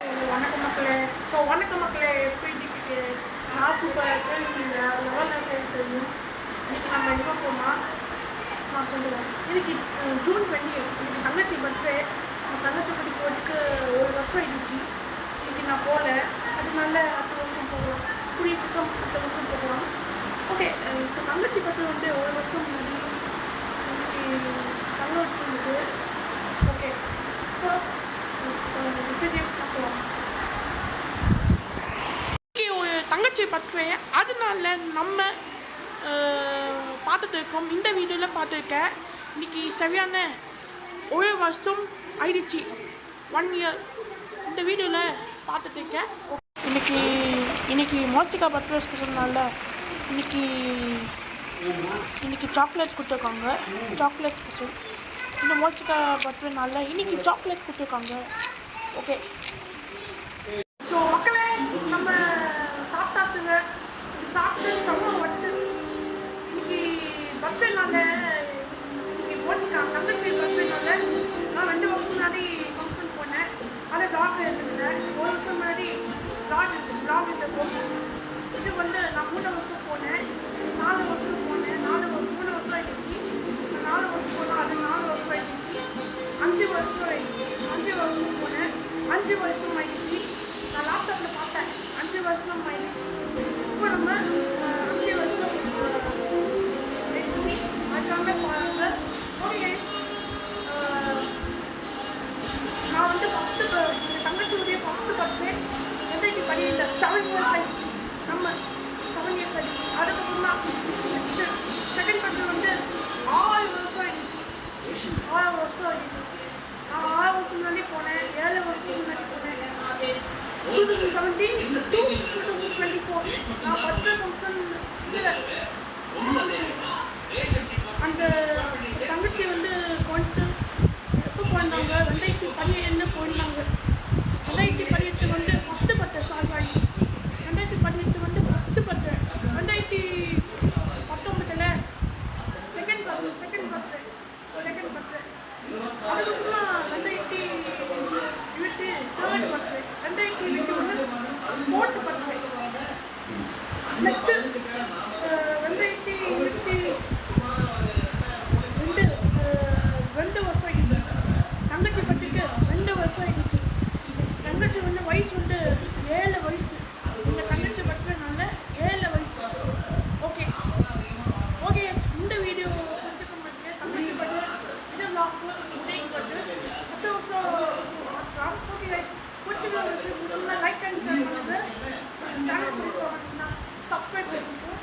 வணக்கம் மக்களே. வணக்கம் மக்களே, எப்படி இருக்கீங்க? நான் சூப்பராக இருக்கேன். நீங்கள் லெவலில் தெரியும். இன்னைக்கு நம்ம எங்கே போனால் நான் சொல்லுவேன். இன்னைக்கு ஜூன் 20 இன்னைக்கு தங்கச்சி பர்த்டே. தங்கச்சி பற்றி போகிறதுக்கு ஒரு வருஷம் ஆயிடுச்சு. இன்னைக்கு நான் போகல. அதனால அடுத்த வருஷம் போகலாம். கூடிய சீக்கிரம் அடுத்த வருஷம் போகலாம். ஓகே, இப்போ தங்கச்சி பற்றி வந்து ஒரு வருஷம் முன்னாடி இன்னைக்கு தங்கச்சி இருந்தது. ஓகே, ஸோ வீடியோ பார்க்கலாம். ஒரு தங்கச்சி பற்றி அதனால நம்ம பார்த்துட்டு இருக்கோம். இந்த வீடியோவில் பார்த்துருக்கேன். இன்னைக்கு சரியான ஒரு வருஷம் ஆயிடுச்சு, 1 year. இந்த வீடியோவில் பார்த்துட்டு இருக்கேன். இன்னைக்கு மோசிகா பர்த்டே ஸ்பெஷல்னால இன்னைக்கு சாக்லேட்ஸ் கொடுத்துருக்காங்க. Chocolate special. இந்த மோசிகா பர்த்டேனால இன்னைக்கு சாக்லேட் கொடுத்துருக்காங்க. ஓகே, ஸோ மக்களே, நம்ம சாப்பிட்டாச்சுங்க. சாப்பிட்டு செம்ம வட்டு. இன்னைக்கு பர்த்டேனால இன்னைக்கு மோசிகா தங்கச்சி பர்த்டேனால நான் 2 வருஷம் முன்னாடி ஃபங்க்ஷன் போனேன். அதை டாக் எடுத்துக்கிட்டேன். 1 வருஷம் முன்னாடி டாக் எடுத்து இது வந்து நான் 3 வருஷம் போனேன், 4 வருஷம் போனேன், 3 வருஷம் ஆயிடுச்சு. 4 வருஷம் போனேன், அது 4 வருஷம் ஆயிடுச்சு. 5 வருஷம் ஆயிடுச்சு. 5 வருஷம் போனேன், 5 வருஷம் ஆயிடுச்சு. நான் லேப்டாப்பில் பார்த்தேன், 5 வருஷம் ஆயிடுச்சு. இப்போ நம்ம 5 வருஷம் ஆயிடுச்சு. அதுக்காக பாருங்க. ஓகே, நான் வந்து ஃபஸ்ட்டு தங்கச்சியுடைய ஃபஸ்ட்டு பர்த்டே இன்னைக்கு பண்ணியிருந்த 7 years ஆயிடுச்சு. நம்ம 7 years ஆயிடுச்சு. அதுக்கப்புறம் தான் நெக்ஸ்ட்டு செகண்ட் பர்த்டே வந்து 6 வருஷம் ஆயிடுச்சு. 6 வருஷம் ஆயிடுச்சு. நான் 6 வருஷம் முன்னாடி போனேன், 7 வருஷம் முன்னாடி போனேன். 2017 to 2024 நான் பர்த்டே ஃபங்க்ஷன் அந்த தங்கச்சி வந்து போயிட்டு எப்போ போயிருந்தாங்க, 2017 போயிருந்தாங்க. 2018 வந்து ஃபஸ்ட்டு பர்த்டே. சாரி 2018 வந்து ஃபஸ்ட்டு பர்த்டே. 2019 second birthday. அதுக்கப்புறம் 2020 third birthday. 2021 fourth birthday. Next 2022 2 வருஷம் ஆகிடுச்சு. தங்கச்சி பர்த்டேக்கு 2 வருஷம் ஆகிடுச்சு. தங்கச்சி வந்து வயசு வந்து 7 வயசு. இந்த தங்கச்சி பர்த்டேனால 7 வயசு. ஓகே, இந்த வீடியோ பிடிச்சிக்க மாட்டேன். தங்கச்சி பர்த்டே இது லாக்கு உதவி பர்த்டே அடுத்த வருஷம் பார்க்கலாம். ஓகே கைஸ், பிடிச்சிக்கலாம். லைக் அண்ட் ஷேர் பண்ணுங்கள். சேனல் பிடிச்சா சப்ஸ்கிரைப் பண்ணிக்கோங்க.